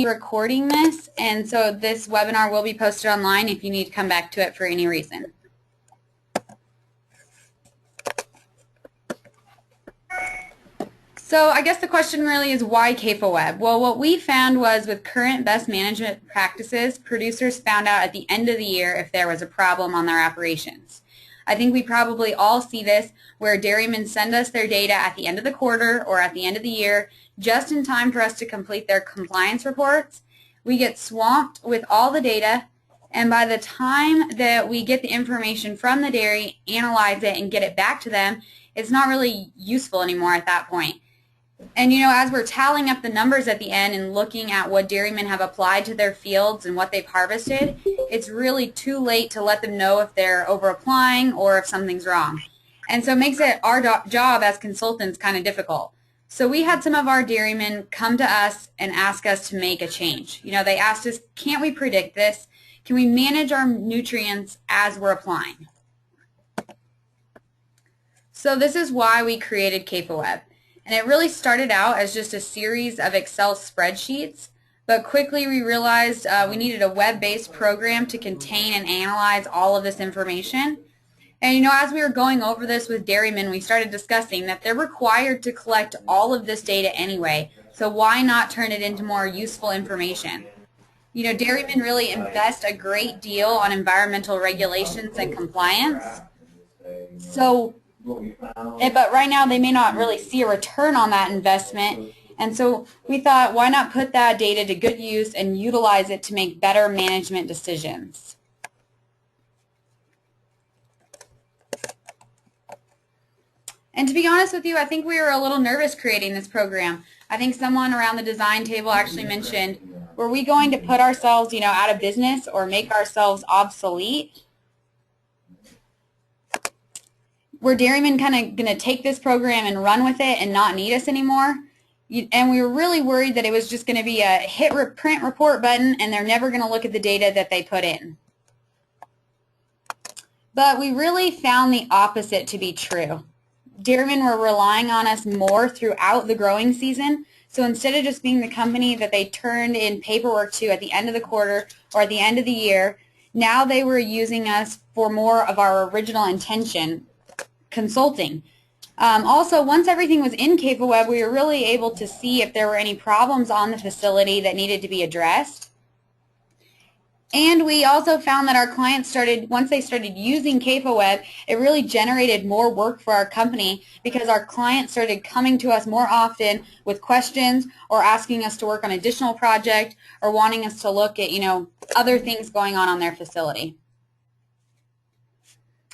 recording this, and so this webinar will be posted online if you need to come back to it for any reason. So I guess the question really is, why CAFOweb? Well, what we found was with current best management practices, producers found out at the end of the year if there was a problem on their operations. I think we probably all see this where dairymen send us their data at the end of the quarter or at the end of the year just in time for us to complete their compliance reports. We get swamped with all the data, and by the time that we get the information from the dairy, analyze it, and get it back to them, it's not really useful anymore at that point. And as we're tallying up the numbers at the end and looking at what dairymen have applied to their fields and what they've harvested, it's really too late to let them know if they're over applying or if something's wrong. And so it makes it our job as consultants kind of difficult. So we had some of our dairymen come to us and ask us to make a change. They asked us, can't we predict this? Can we manage our nutrients as we're applying? So this is why we created CAFOweb. And it really started out as just a series of Excel spreadsheets, but quickly we realized we needed a web-based program to contain and analyze all of this information. And as we were going over this with dairymen, we started discussing that they're required to collect all of this data anyway, so why not turn it into more useful information? Dairymen really invest a great deal on environmental regulations and compliance. But right now they may not really see a return on that investment, and so we thought, why not put that data to good use and utilize it to make better management decisions? And to be honest with you, I think we were a little nervous creating this program. I think someone around the design table actually mentioned, were we going to put ourselves, out of business or make ourselves obsolete? Were dairymen kind of going to take this program and run with it and not need us anymore? And we were really worried that it was just going to be a hit print report button and they're never going to look at the data that they put in. But we really found the opposite to be true. Dairymen were relying on us more throughout the growing season, so instead of just being the company that they turned in paperwork to at the end of the quarter or at the end of the year, now they were using us for more of our original intention, consulting. Also, once everything was in CAFOweb, we were really able to see if there were any problems on the facility that needed to be addressed. And we also found that our clients once they started using CAFOweb, it really generated more work for our company because our clients started coming to us more often with questions or asking us to work on additional project or wanting us to look at, other things going on their facility.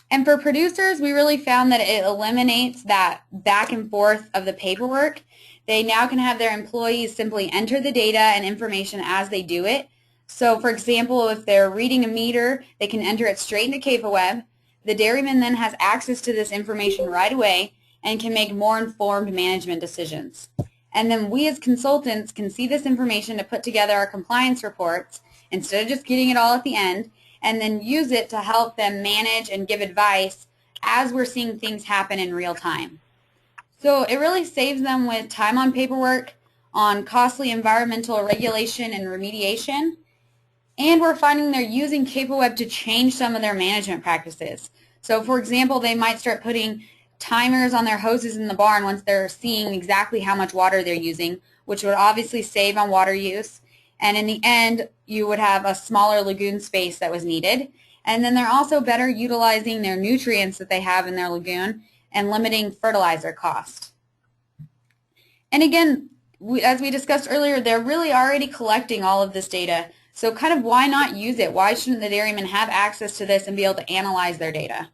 And for producers, we really found that it eliminates that back and forth of the paperwork. They now can have their employees simply enter the data and information as they do it. So for example, if they're reading a meter, they can enter it straight into CAFOweb. The dairyman then has access to this information right away and can make more informed management decisions. And then we as consultants can see this information to put together our compliance reports instead of just getting it all at the end, and then use it to help them manage and give advice as we're seeing things happen in real time. So it really saves them with time on paperwork, on costly environmental regulation and remediation, and we're finding they're using CAFOweb to change some of their management practices. So for example, they might start putting timers on their hoses in the barn once they're seeing exactly how much water they're using, which would obviously save on water use. And in the end, you would have a smaller lagoon space that was needed. And then they're also better utilizing their nutrients that they have in their lagoon and limiting fertilizer cost. And again, as we discussed earlier, they're really already collecting all of this data. So kind of why not use it? Why shouldn't the dairymen have access to this and be able to analyze their data?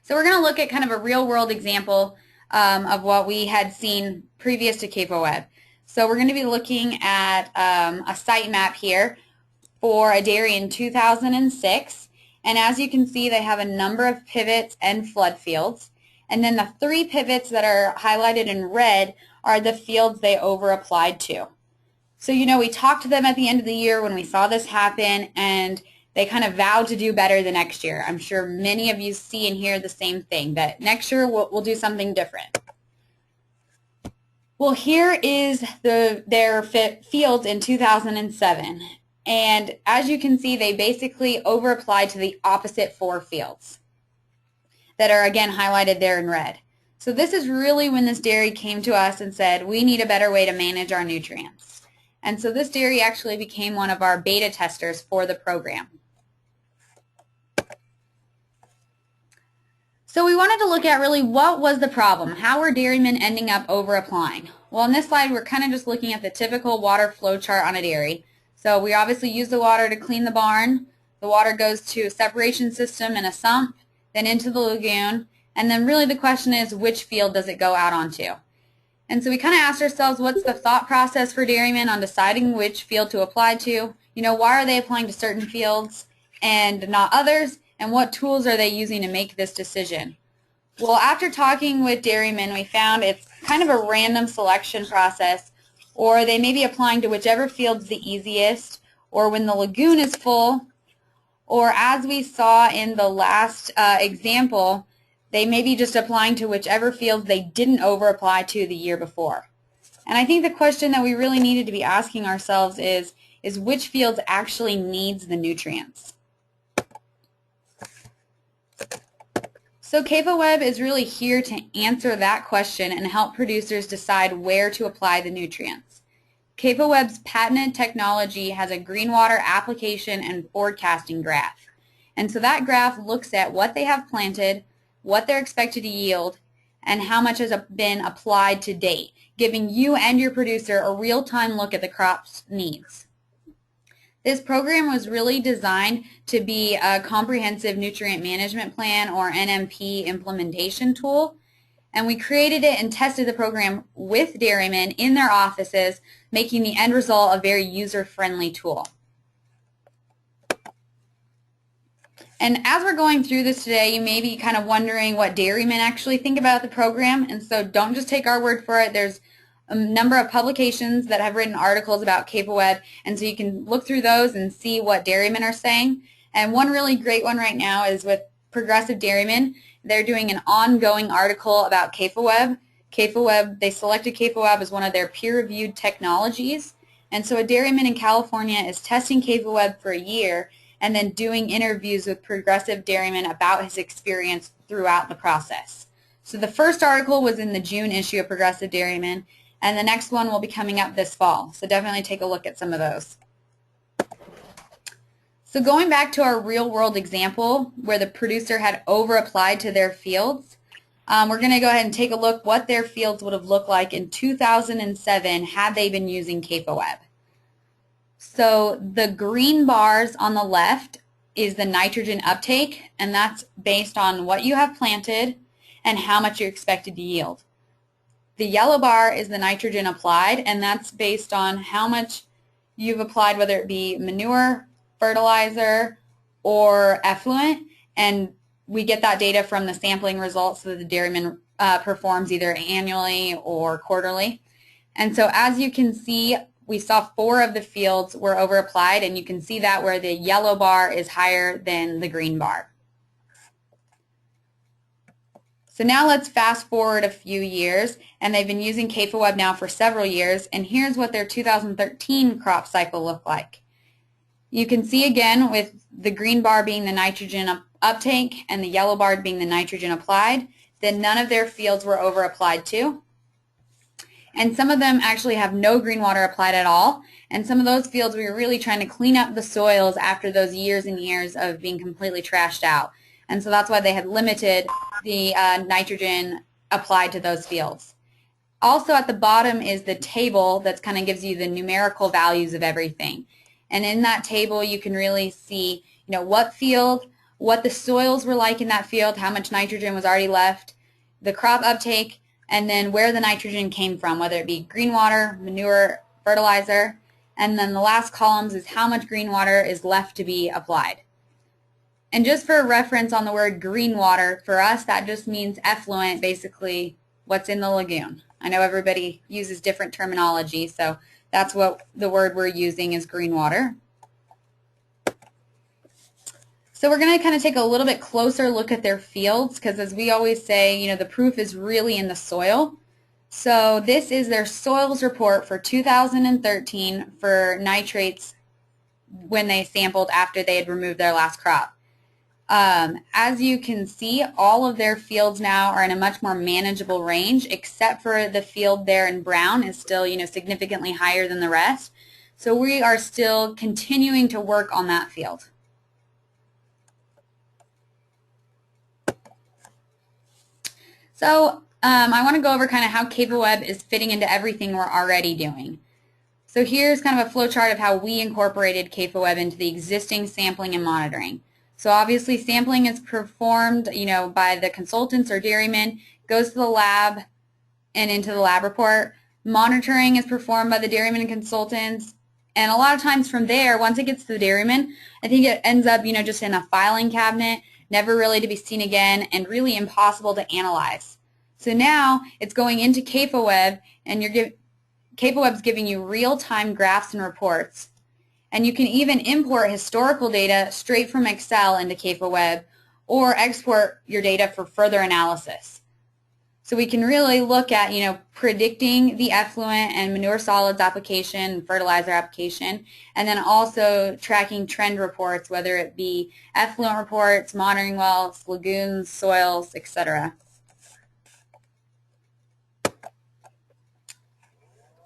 So we're going to look at kind of a real-world example of what we had seen previous to CAFOweb. So we're going to be looking at a site map here for a dairy in 2006. And as you can see, they have a number of pivots and flood fields. And then the 3 pivots that are highlighted in red are the fields they over-applied to. So, we talked to them at the end of the year when we saw this happen, and they kind of vowed to do better the next year. I'm sure many of you see and hear the same thing, that next year we'll do something different. Well, here is their fields in 2007. And as you can see, they basically over-applied to the opposite 4 fields that are, again, highlighted there in red. So this is really when this dairy came to us and said, we need a better way to manage our nutrients. And so this dairy actually became one of our beta testers for the program. So we wanted to look at really what was the problem. How were dairymen ending up over applying? Well, in this slide we're kind of just looking at the typical water flow chart on a dairy. So we obviously use the water to clean the barn. The water goes to a separation system and a sump, then into the lagoon, and then really the question is, which field does it go out onto? And so we kind of asked ourselves, what's the thought process for dairymen on deciding which field to apply to? You know, why are they applying to certain fields and not others? And what tools are they using to make this decision? Well, after talking with dairymen, we found it's kind of a random selection process, or they may be applying to whichever field's the easiest, or when the lagoon is full, or as we saw in the last example, they may be just applying to whichever fields they didn't over-apply to the year before. And I think the question that we really needed to be asking ourselves is which fields actually needs the nutrients? So CAFOweb is really here to answer that question and help producers decide where to apply the nutrients. CAFOweb's patented technology has a green water application and forecasting graph. And so that graph looks at what they have planted, what they're expected to yield, and how much has been applied to date, giving you and your producer a real-time look at the crop's needs. This program was really designed to be a comprehensive nutrient management plan, or NMP, implementation tool. And we created it and tested the program with dairymen in their offices, making the end result a very user-friendly tool. And as we're going through this today, you may be kind of wondering what dairymen actually think about the program. And so don't just take our word for it. There's a number of publications that have written articles about CAFOweb, and so you can look through those and see what dairymen are saying. And one really great one right now is with Progressive Dairymen. They're doing an ongoing article about CAFOweb. CAFOweb, they selected CAFOweb as one of their peer-reviewed technologies. And so a dairyman in California is testing CAFOweb for a year and then doing interviews with Progressive Dairymen about his experience throughout the process. So the first article was in the June issue of Progressive Dairymen, and the next one will be coming up this fall. So definitely take a look at some of those. So going back to our real-world example where the producer had over-applied to their fields, we're going to go ahead and take a look what their fields would have looked like in 2007 had they been using CAFOweb. So the green bars on the left is the nitrogen uptake, and that's based on what you have planted and how much you're expected to yield. The yellow bar is the nitrogen applied, and that's based on how much you've applied, whether it be manure, fertilizer, or effluent, and we get that data from the sampling results that the dairyman performs either annually or quarterly. And so as you can see, we saw 4 of the fields were over applied, and you can see that where the yellow bar is higher than the green bar. So now let's fast forward a few years, and they've been using CAFOweb now for several years, and here's what their 2013 crop cycle looked like. You can see again with the green bar being the nitrogen uptake and the yellow bar being the nitrogen applied, then none of their fields were over applied to. And some of them actually have no green water applied at all, and some of those fields we were really trying to clean up the soils after those years and years of being completely trashed out. And so that's why they had limited the nitrogen applied to those fields. Also at the bottom is the table that kind of gives you the numerical values of everything. And in that table you can really see, you know, what field, what the soils were like in that field, how much nitrogen was already left, the crop uptake, and then where the nitrogen came from, whether it be green water, manure, fertilizer. And then the last columns is how much green water is left to be applied. And just for reference on the word green water, for us that just means effluent, basically what's in the lagoon. I know everybody uses different terminology, so that's what the word we're using is green water. So we're going to kind of take a little bit closer look at their fields, because as we always say, you know, the proof is really in the soil. So this is their soils report for 2013 for nitrates when they sampled after they had removed their last crop. As you can see, all of their fields now are in a much more manageable range, except for the field there in brown is still, significantly higher than the rest. So we are still continuing to work on that field. So I want to go over kind of how CAFOweb is fitting into everything we're already doing. So here's kind of a flow chart of how we incorporated CAFOweb into the existing sampling and monitoring. So obviously sampling is performed, by the consultants or dairymen, goes to the lab and into the lab report. Monitoring is performed by the dairymen and consultants, and a lot of times from there, once it gets to the dairymen, I think it ends up, just in a filing cabinet, never really to be seen again, and really impossible to analyze. So now it's going into CAFOweb, and CAFOweb's giving you real-time graphs and reports. And you can even import historical data straight from Excel into CAFOweb or export your data for further analysis. So we can really look at, predicting the effluent and manure solids application, fertilizer application, and then also tracking trend reports, whether it be effluent reports, monitoring wells, lagoons, soils, etc.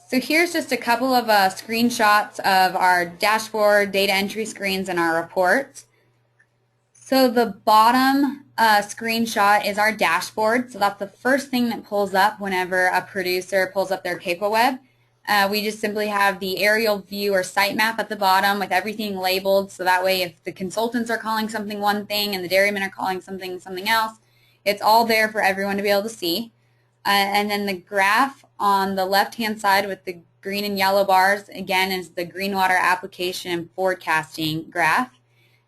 So here's just a couple of screenshots of our dashboard, data entry screens, and our reports. So the bottom screenshot is our dashboard. So that's the first thing that pulls up whenever a producer pulls up their CAFOweb. We just simply have the aerial view or sitemap at the bottom with everything labeled, so that way if the consultants are calling something one thing and the dairymen are calling something else, it's all there for everyone to be able to see. And then the graph on the left-hand side with the green and yellow bars, again, is the green water application and forecasting graph.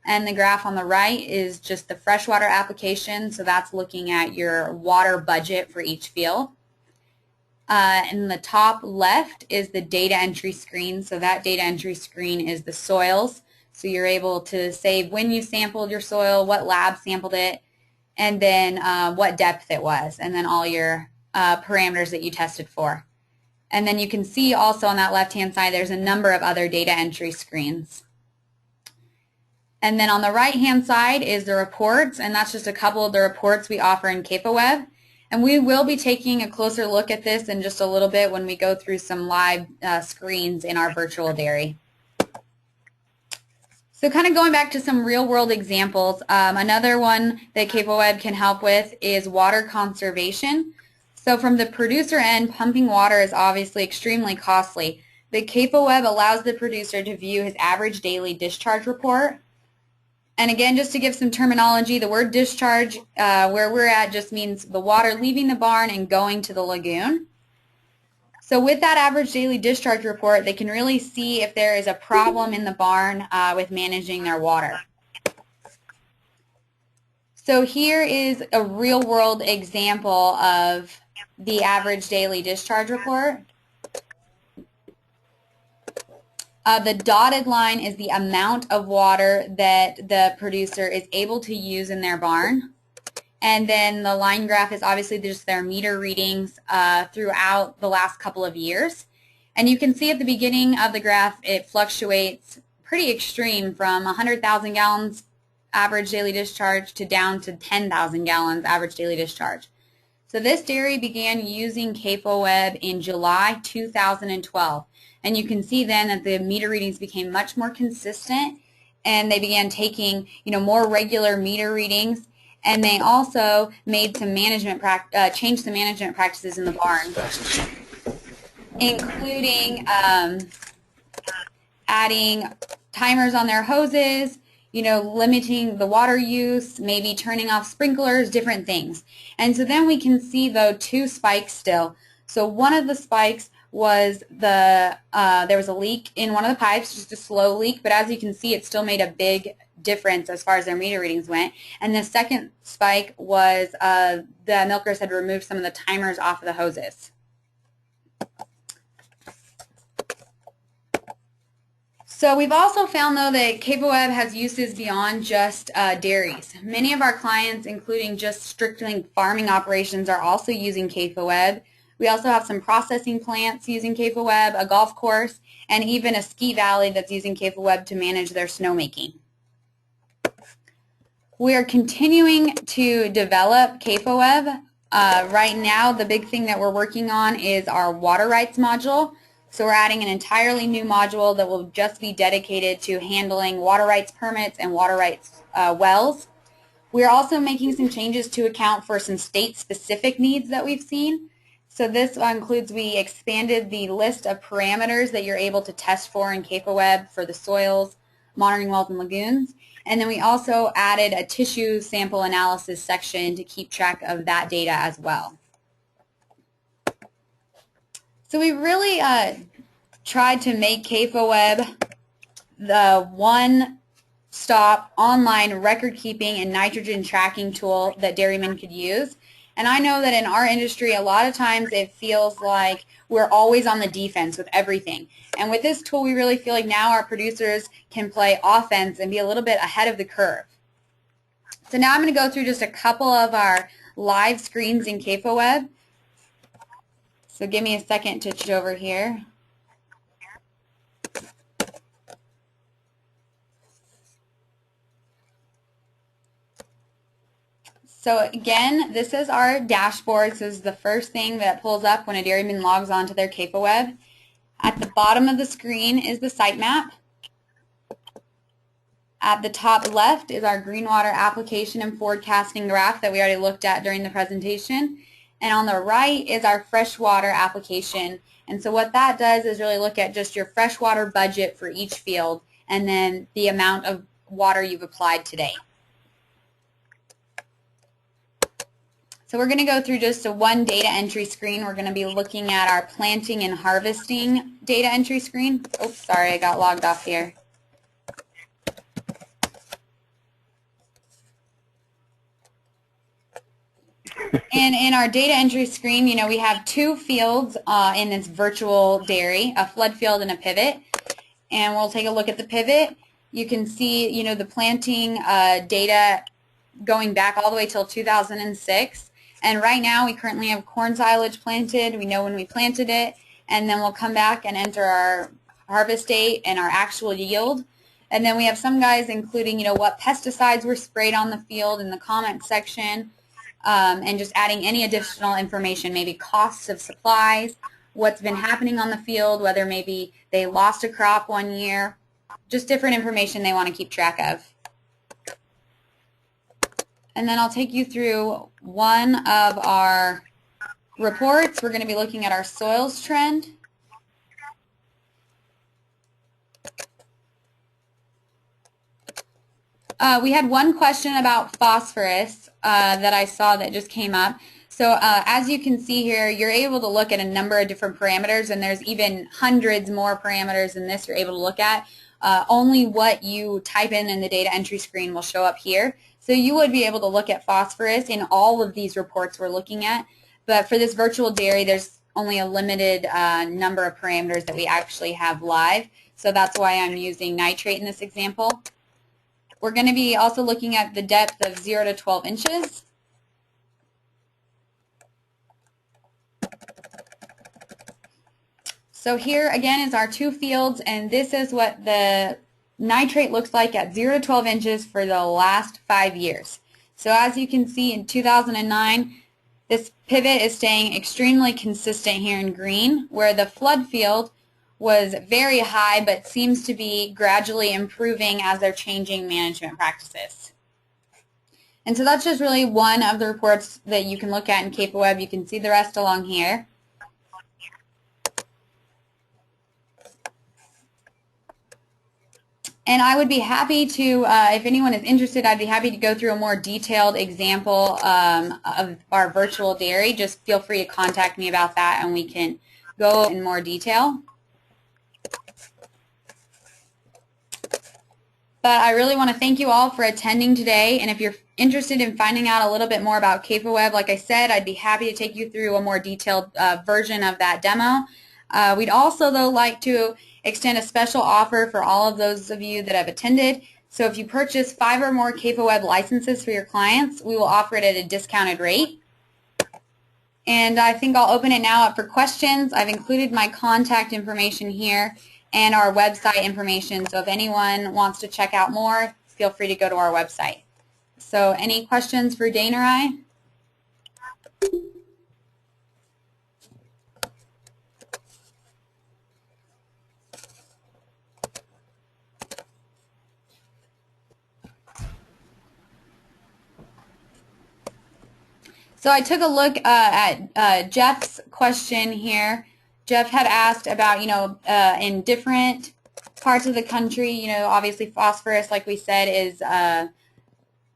And the graph on the right is just the freshwater application, so that's looking at your water budget for each field. In the top left is the data entry screen, so that data entry screen is the soils. So you're able to say when you sampled your soil, what lab sampled it, and then what depth it was, and then all your parameters that you tested for. And then you can see also on that left-hand side there's a number of other data entry screens. And then on the right-hand side is the reports, and that's just a couple of the reports we offer in CAFOweb. And we will be taking a closer look at this in just a little bit when we go through some live screens in our virtual dairy. So kind of going back to some real-world examples, another one that CAFOweb can help with is water conservation. So from the producer end, pumping water is obviously extremely costly. The CAFOweb allows the producer to view his average daily discharge report. And again, just to give some terminology, the word discharge, where we're at, just means the water leaving the barn and going to the lagoon. So with that average daily discharge report, they can really see if there is a problem in the barn with managing their water. So here is a real-world example of the average daily discharge report. The dotted line is the amount of water that the producer is able to use in their barn. And then the line graph is obviously just their meter readings throughout the last couple of years. And you can see at the beginning of the graph it fluctuates pretty extreme from 100,000 gallons average daily discharge to down to 10,000 gallons average daily discharge. So this dairy began using CAFOweb in July 2012. And you can see then that the meter readings became much more consistent, and they began taking more regular meter readings, and they also made some changed some management practices in the barn, including adding timers on their hoses, limiting the water use, maybe turning off sprinklers, different things. And so then we can see, though, two spikes still. So one of the spikes was there was a leak in one of the pipes, just a slow leak, but as you can see, it still made a big difference as far as their meter readings went. And the second spike was the milkers had removed some of the timers off of the hoses. So we've also found, though, that CAFOweb has uses beyond just dairies. Many of our clients, including just strictly farming operations, are also using CAFOweb. We also have some processing plants using CAFOweb, a golf course, and even a ski valley that's using CAFOweb to manage their snowmaking. We are continuing to develop CAFOweb. Right now, the big thing that we're working on is our water rights module. So we're adding an entirely new module that will just be dedicated to handling water rights permits and water rights wells. We're also making some changes to account for some state-specific needs that we've seen. So this includes, we expanded the list of parameters that you're able to test for in CAFOweb for the soils, monitoring wells, and lagoons. And then we also added a tissue sample analysis section to keep track of that data as well. So we really tried to make CAFOweb the one-stop online record-keeping and nitrogen tracking tool that dairymen could use. And I know that in our industry, a lot of times it feels like we're always on the defense with everything. And with this tool, we really feel like now our producers can play offense and be a little bit ahead of the curve. So now I'm going to go through just a couple of our live screens in CAFOweb. So give me a second to switch over here. So again, this is our dashboard. So this is the first thing that pulls up when a dairyman logs on to their CAFOweb. At the bottom of the screen is the site map. At the top left is our green water application and forecasting graph that we already looked at during the presentation. And on the right is our freshwater application. And so what that does is really look at just your freshwater budget for each field and then the amount of water you've applied today. So we're going to go through just one data entry screen. We're going to be looking at our planting and harvesting data entry screen. Oops, sorry, I got logged off here. And in our data entry screen, we have two fields in this virtual dairy, a flood field and a pivot. And we'll take a look at the pivot. You can see, the planting data going back all the way till 2006. And right now we currently have corn silage planted. We know when we planted it. And then we'll come back and enter our harvest date and our actual yield. And then we have some guys including, what pesticides were sprayed on the field in the comment section. And just adding any additional information, maybe costs of supplies, what's been happening on the field, whether maybe they lost a crop one year, just different information they want to keep track of. And then I'll take you through one of our reports. We're going to be looking at our soils trend. We had one question about phosphorus that I saw that just came up. So as you can see here, you're able to look at a number of different parameters, and there's even hundreds more parameters than this you're able to look at. Only what you type in the data entry screen will show up here. So you would be able to look at phosphorus in all of these reports we're looking at. But for this virtual dairy, there's only a limited number of parameters that we actually have live. So that's why I'm using nitrate in this example. We're going to be also looking at the depth of 0 to 12 inches. So here again is our two fields, and this is what the nitrate looks like at 0 to 12 inches for the last 5 years. So as you can see in 2009, this pivot is staying extremely consistent here in green, where the flood field was very high but seems to be gradually improving as they're changing management practices. And so that's just really one of the reports that you can look at in CAFOweb. You can see the rest along here. And I would be happy to, if anyone is interested, I'd be happy to go through a more detailed example of our virtual dairy. Just feel free to contact me about that and we can go in more detail. But I really want to thank you all for attending today, and if you're interested in finding out a little bit more about CAFOweb, like I said, I'd be happy to take you through a more detailed version of that demo. We'd also, though, like to extend a special offer for all of those of you that have attended. So if you purchase 5 or more CAFOweb licenses for your clients, we will offer it at a discounted rate. And I think I'll open it now up for questions. I've included my contact information here and our website information. So if anyone wants to check out more, feel free to go to our website. So any questions for Dane or I? So I took a look at Jeff's question here. Jeff had asked about, in different parts of the country, obviously phosphorus, like we said, is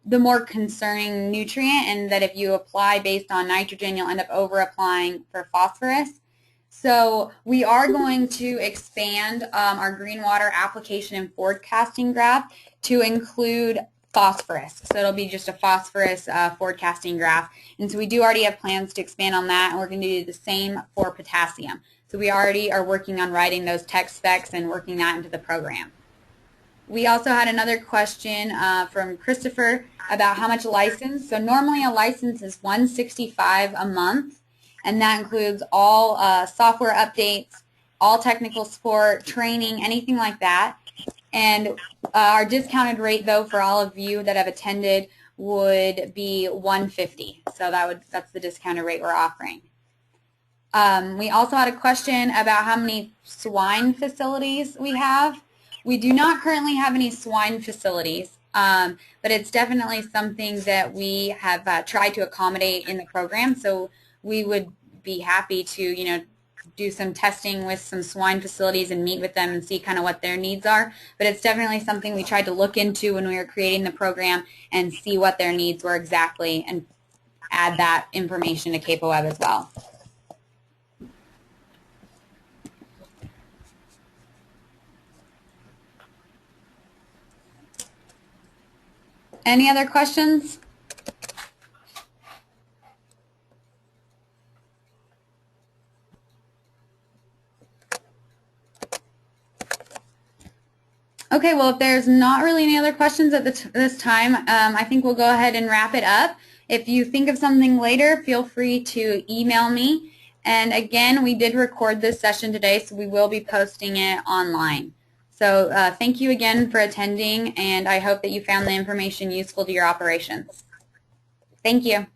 the more concerning nutrient, and that if you apply based on nitrogen, you'll end up over-applying for phosphorus. So we are going to expand our green water application and forecasting graph to include phosphorus. So it'll be just a phosphorus forecasting graph. And so we do already have plans to expand on that, and we're going to do the same for potassium. So we already are working on writing those tech specs and working that into the program. We also had another question from Christopher about how much license. So normally a license is $165 a month, and that includes all software updates, all technical support, training, anything like that. And our discounted rate, though, for all of you that have attended would be $150. So that's the discounted rate we're offering. We also had a question about how many swine facilities we have. We do not currently have any swine facilities, but it's definitely something that we have tried to accommodate in the program. So we would be happy to, do some testing with some swine facilities and meet with them and see kind of what their needs are. But it's definitely something we tried to look into when we were creating the program and see what their needs were exactly and add that information to CAFOweb as well. Any other questions? Okay, well, if there's not really any other questions at this time, I think we'll go ahead and wrap it up. If you think of something later, feel free to email me. And again, we did record this session today, so we will be posting it online. So thank you again for attending, and I hope that you found the information useful to your operations. Thank you.